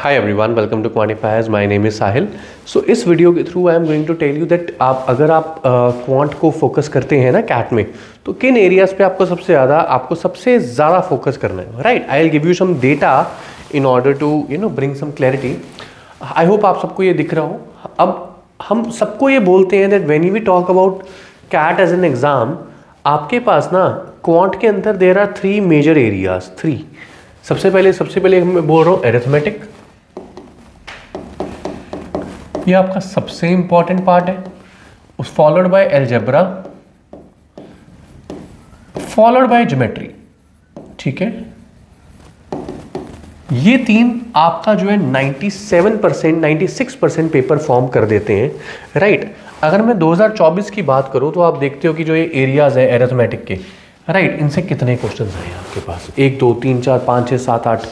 Hi everyone, welcome to Quantifiers. My name is Sahil. So इस video के through I am going to tell you that अगर आप quant को focus करते हैं ना कैट में, तो किन एरियाज पे आपको सबसे ज़्यादा फोकस करना है, right? I will give you some data in order to bring some clarity. I hope आप सबको ये दिख रहा हो. अब हम सबको ये बोलते हैं that when we talk about CAT as an exam, आपके पास ना क्वांट के अंदर देयर आर 3 मेजर एरियाज. 3 सबसे पहले मैं बोल रहा हूँ एरिथमेटिक. ये आपका सबसे इंपॉर्टेंट पार्ट है. उस followed by algebra, followed by geometry. ठीक है, ये 3 आपका जो है 97% 96% पेपर फॉर्म कर देते हैं, राइट? अगर मैं 2024 की बात करूं तो आप देखते हो कि जो ये एरियाज है एरिथमेटिक के, राइट, इनसे कितने क्वेश्चंस हैं आपके पास? 1 2 3 4 5 6 7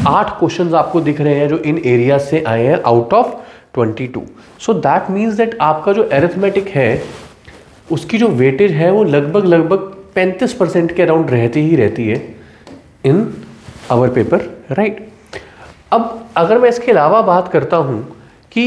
8 क्वेश्चंस आपको दिख रहे हैं जो इन एरियाज से आए हैं out of 22. So that means that आपका जो एरिथमेटिक है उसकी जो वेटेज है वो लगभग 35% के अराउंड रहती है इन आवर पेपर, राइट? अब अगर मैं इसके अलावा बात करता हूँ कि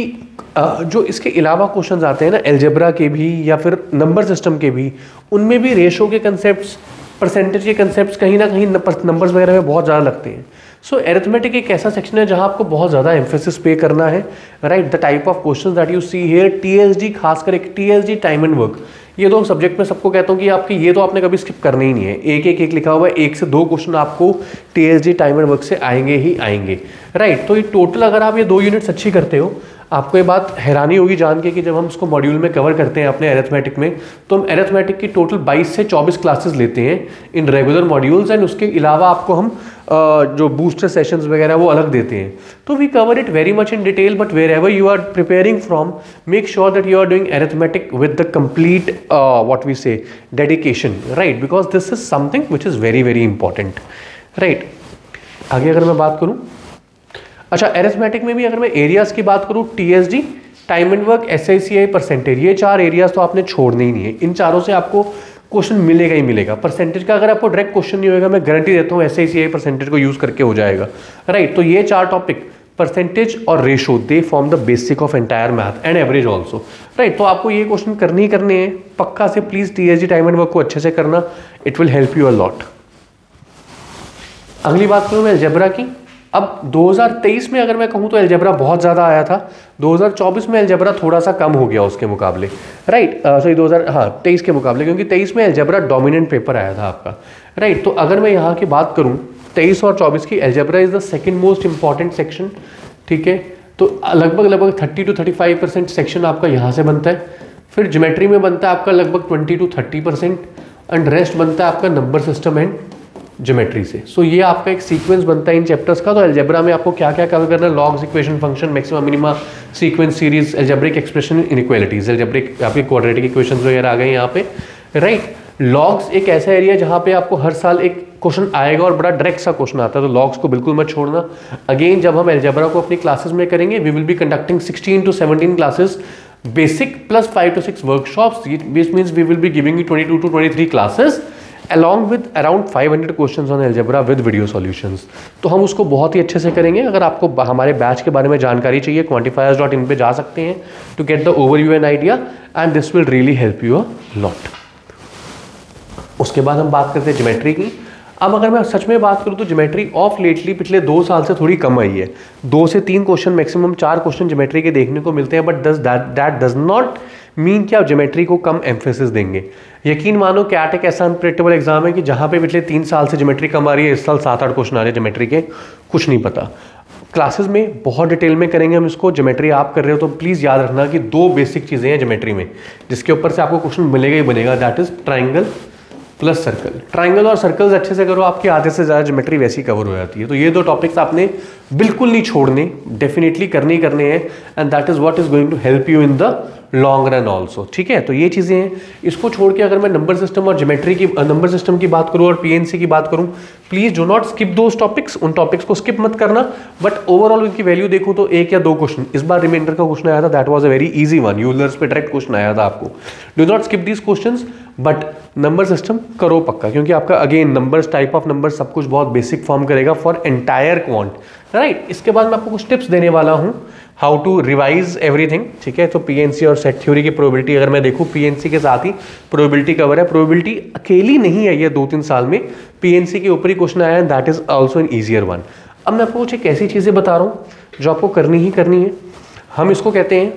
जो इसके अलावा क्वेश्चंस आते हैं ना अलजेब्रा के भी या फिर नंबर सिस्टम के भी, उनमें भी रेशो के कंसेप्ट्स, परसेंटेज के कंसेप्ट्स कहीं ना कहीं नंबर्स वगैरह में बहुत ज़्यादा लगते हैं. सो एरिथमेटिक एक ऐसा सेक्शन है जहां आपको बहुत ज़्यादा एम्फेसिस पे करना है, right? The type of questions that you see here, TSD, खासकर एक टीएसडी टाइम एंड वर्क, ये 2 सब्जेक्ट में सबको कहता हूँ कि आपकी ये तो आपने कभी स्किप करना ही नहीं है. एक लिखा हुआ है, 1 से 2 क्वेश्चन आपको टीएसडी टाइम एंड वर्क से आएंगे ही आएंगे, राइट? तो ये टोटल अगर आप ये 2 यूनिट्स अच्छी करते हो, आपको ये बात हैरानी होगी जान के कि जब हम उसको मॉड्यूल में कवर करते हैं अपने एरिथमेटिक में, तो हम एरिथमेटिक की टोटल 22 से 24 क्लासेस लेते हैं इन रेगुलर मॉड्यूल्स, एंड उसके अलावा आपको हम जो बूस्टर सेशंस वगैरह वो अलग देते हैं. तो we cover it very much in detail, but wherever you are preparing from, make sure that you are doing arithmetic with the complete what we say dedication, right? Because this is something which is very very important, right? आगे अगर मैं बात करूँ, अच्छा, arithmetic में भी अगर मैं एरियाज की बात करूँ, TSD, time and work, SICI, percentage, ये 4 एरियाज तो आपने छोड़ने ही नहीं है. इन चारों से आपको क्वेश्चन मिलेगा ही मिलेगा. परसेंटेज का अगर आपको डायरेक्ट क्वेश्चन नहीं होगा, मैं गारंटी देता हूँ एसआईसीआई परसेंटेज को यूज करके हो जाएगा, राइट? तो ये 4 टॉपिक, परसेंटेज और ratio, they form the basic of entire math and average also, right? तो आपको ये क्वेश्चन करने ही करने हैं पक्का से. Please TSD time and work को अच्छे से करना, it will help you a lot. अगली बात करूँ मैं अलजेब्रा की. अब 2023 में अगर मैं कहूँ तो अलजेब्रा बहुत ज़्यादा आया था. 2024 में अलजेब्रा थोड़ा सा कम हो गया उसके मुकाबले, राइट? सॉरी 23 के मुकाबले, क्योंकि 23 में अलजेब्रा डोमिनेंट पेपर आया था आपका, राइट? तो अगर मैं यहाँ की बात करूँ 23 और 24 की, algebra is the second most important section. ठीक है, तो लगभग 30 to 35% सेक्शन आपका यहाँ से बनता है. फिर ज्योमेट्री में बनता है आपका लगभग 20 to 30%, एंड रेस्ट बनता है आपका नंबर सिस्टम एंड ज्योमेट्री से. सो ये आपका एक सीक्वेंस बनता है इन चैप्टर्स का. तो अलजेब्रा में आपको क्या क्या कवर करना है? Logs, equation, function, maxima, minima, sequence, series, algebraic expression, inequalities, algebraic आपके क्वाड्रेटिक इक्वेशंस वगैरह आ गए यहाँ पे, राइट? लॉग्स एक ऐसा एरिया जहाँ पे आपको हर साल एक क्वेश्चन आएगा और बड़ा डायरेक्ट सा क्वेश्चन आता है, तो लॉग्स को बिल्कुल मत छोड़ना. अगेन जब हम अलजेब्रा को अपनी क्लासेस में करेंगे, we will be conducting 16 to 17 classes basic plus 5 to 6 workshops. This means we will be giving you 22 to 23 classes along with around 500 questions on algebra with video solutions. तो हम उसको बहुत ही अच्छे से करेंगे. अगर आपको हमारे बैच के बारे में जानकारी चाहिए, quantifiers.in पे जा सकते हैं to get the overview and idea, and this will really help you a lot. उसके बाद हम बात करते हैं ज्योमेट्री की. अब अगर मैं सच में बात करूँ तो ज्योमेट्री ऑफ लेटली पिछले 2 साल से थोड़ी कम आई है. 2 से 3 क्वेश्चन, मैक्सिमम 4 क्वेश्चन ज्योमेट्री के देखने को मिलते हैं, but that does not mean कि आप ज्योमेट्री को कम एम्फेसिस देंगे. यकीन मानो कैट एक ऐसा अनप्रेडिक्टेबल एग्जाम है कि जहाँ पे पिछले 3 साल से ज्योमेट्री कम आ रही है, इस साल 7-8 क्वेश्चन आ रहे हैं ज्योमेट्री के, कुछ नहीं पता. क्लासेस में बहुत डिटेल में करेंगे हम इसको. ज्योमेट्री आप कर रहे हो तो प्लीज़ याद रखना कि 2 बेसिक चीज़ें हैं ज्योमेट्री में जिसके ऊपर से आपको क्वेश्चन मिलेगा ही बनेगा, that is triangle plus circle. Triangle और सर्कल्स अच्छे से करो, आपकी आधे से ज़्यादा ज्योमेट्री वैसी कवर हो जाती है. तो ये 2 टॉपिक्स आपने बिल्कुल नहीं छोड़ने, डेफिनेटली करने ही करने हैं, and that is what is going to help you in the long run also. ठीक है, तो ये चीज़ें हैं. इसको छोड़ के अगर मैं नंबर सिस्टम और ज्योमेट्री की, नंबर सिस्टम की बात करूँ और पीएनसी की बात करूँ, please do not skip those topics. उन टॉपिक्स को स्किप मत करना, बट ओवरऑल उनकी वैल्यू देखो तो 1 या 2 क्वेश्चन. इस बार रिमाइंडर का क्वेश्चन आया था, that was a very easy one. Euler's पे डायरेक्ट क्वेश्चन आया था आपको. Do not skip these questions, but number system करो पक्का, क्योंकि आपका again numbers, type of number, सब कुछ बहुत बेसिक फॉर्म करेगा फॉर एंटायर क्वांट. राइट। इसके बाद मैं आपको कुछ टिप्स देने वाला हूँ हाउ टू रिवाइज एवरीथिंग, ठीक है। तो पीएनसी और सेट थ्योरी की प्रोबेबिलिटी अगर मैं देखूँ, पीएनसी के साथ ही प्रोबेबिलिटी कवर है। प्रोबेबिलिटी अकेली नहीं है ये 2-3 साल में, पीएनसी के ऊपर ही क्वेश्चन आया है, that is also an easier one. अब मैं आपको कुछ एक ऐसी चीज़ें बता रहा हूँ जो आपको करनी ही करनी है। हम इसको कहते हैं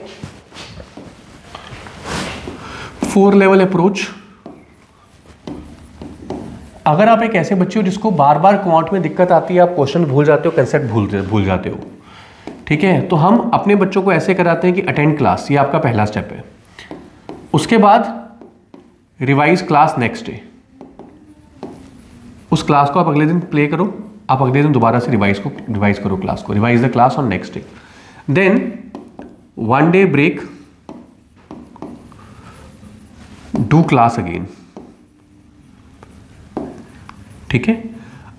4 लेवल अप्रोच। अगर आप एक ऐसे बच्चे हो जिसको बार बार क्वांट में दिक्कत आती है, आप क्वेश्चन भूल जाते हो, कंसेप्ट भूल जाते हो, ठीक है, तो हम अपने बच्चों को ऐसे कराते हैं कि अटेंड क्लास, ये आपका पहला स्टेप है। उसके बाद रिवाइज क्लास नेक्स्ट डे, उस क्लास को आप अगले दिन प्ले करो, आप अगले दिन दोबारा से रिवाइज करो क्लास को, revise the class on next day. Then 1 day break, do class again, ठीक है।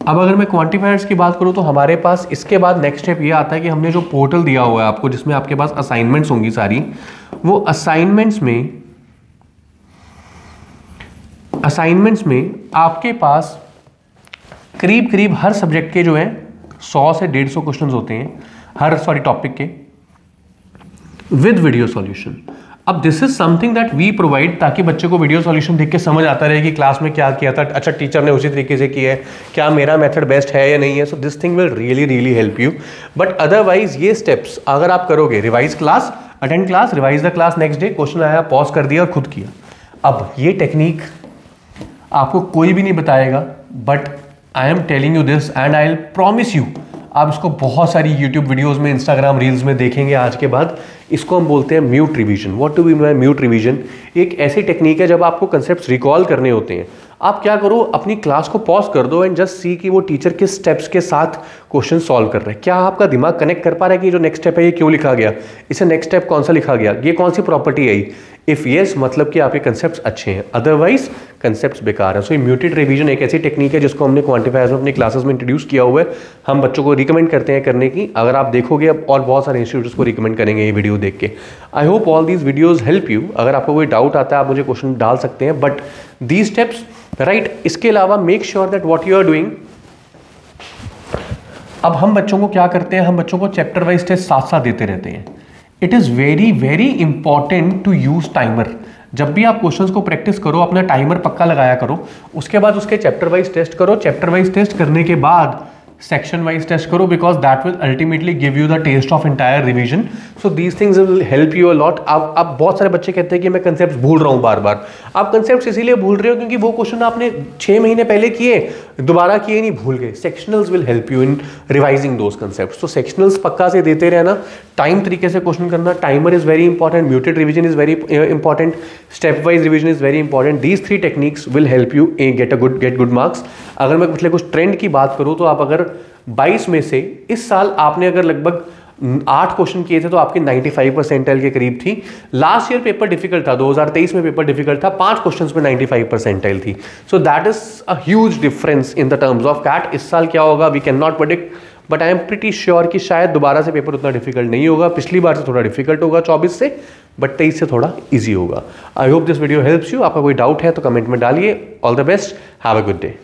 अब अगर मैं क्वांटिफायर्स की बात करूं तो हमारे पास इसके बाद नेक्स्ट स्टेप ये आता है कि हमने जो पोर्टल दिया हुआ है आपको, जिसमें आपके पास असाइनमेंट्स होंगी सारी, वो असाइनमेंट्स में आपके पास करीब करीब हर सब्जेक्ट के जो है 100 से 150 क्वेश्चंस होते हैं, हर टॉपिक के, विद वीडियो सॉल्यूशन। अब this is something that we provide, ताकि बच्चे को वीडियो सॉल्यूशन देख के समझ आता रहे कि क्लास में क्या किया था, अच्छा टीचर ने उसी तरीके से किया है, क्या मेरा मेथड बेस्ट है या नहीं है। So this thing will really help you. But otherwise ये स्टेप्स अगर आप करोगे, revise class, attend class, revise the class next day, question आया पॉज कर दिया और खुद किया। अब ये टेक्निक आपको कोई भी नहीं बताएगा, but I am telling you this and I will promise you, आप इसको बहुत सारी यूट्यूब वीडियोस में, इंस्टाग्राम रील्स में देखेंगे आज के बाद। इसको हम बोलते हैं mute revision. What to be my mute revision? एक ऐसी टेक्निक है जब आपको कंसेप्ट्स रिकॉल करने होते हैं, आप क्या करो, अपनी क्लास को पॉज कर दो एंड जस्ट सी कि वो टीचर किस स्टेप्स के साथ क्वेश्चन सॉल्व कर रहे हैं। क्या आपका दिमाग कनेक्ट कर पा रहा है कि जो नेक्स्ट स्टेप है ये क्यों लिखा गया, इसे नेक्स्ट स्टेप कौन सा लिखा गया, ये कौन सी प्रॉपर्टी आई? इफ येस, मतलब कि आपके कंसेप्ट्स अच्छे हैं, अदरवाइज कंसेप्ट्स बेकार है। सो ये म्यूटेड रिवीजन एक ऐसी टेक्निक है जिसको हमने क्वांटिफायर्स में अपनी क्लासेस में इंट्रोड्यूस किया हुआ है। हम बच्चों को रिकमेंड करते हैं करने की। अगर आप देखोगे अब और बहुत सारे इंस्टीट्यूट्स को रिकमेंड करेंगे ये वीडियो देख के। I hope all these videos help you. अगर आपको कोई डाउट आता है आप मुझे क्वेश्चन डाल सकते हैं, बट दीज स्टेप्स राइट। इसके अलावा make sure that what you are doing. अब हम बच्चों को क्या करते हैं, हम बच्चों को चैप्टर वाइज टेस्ट साथ साथ देते रहते हैं। It is very important to use timer. जब भी आप क्वेश्चंस को प्रैक्टिस करो, अपना टाइमर पक्का लगाया करो, उसके बाद उसके चैप्टर वाइज टेस्ट करो। चैप्टर वाइज टेस्ट करने के बाद सेक्शन वाइज टेस्ट करो, because that will ultimately give you the test of entire revision. So these things will help you a lot. आप बहुत सारे बच्चे कहते हैं कि मैं कंसेप्ट भूल रहा हूँ बार बार। आप कंसेप्ट इसीलिए भूल रहे हो क्योंकि वो क्वेश्चन आपने 6 महीने पहले किए, दोबारा किए नहीं, भूल गए। Sectionals will help you in revising those concept. तो सेक्शनल्स पक्का से देते रहना, टाइम तरीके से क्वेश्चन करना। Timer is very important, muted revision is very important, step wise revision is very important. These 3 techniques will help you get good marks. अगर मैं पिछले कुछ ट्रेंड की बात करूँ तो आप अगर 22 में से इस साल आपने अगर लगभग 8 क्वेश्चन किए थे तो आपकी 95 परसेंटाइल के करीब थी। लास्ट ईयर पेपर डिफिकल्ट था, 2023 में पेपर डिफिकल्ट था, 5 क्वेश्चंस में 95 परसेंटाइल थी। So that is a huge difference in the terms of CAT. इस साल क्या होगा we can not predict, but I am pretty sure कि शायद दोबारा से पेपर उतना डिफिकल्ट नहीं होगा। पिछली बार से थोड़ा डिफिकल्ट होगा 24 से, बट 23 से थोड़ा ईजी होगा। I hope this video helps you. आपका कोई डाउट है तो कमेंट में डालिए। All the best, have a good day.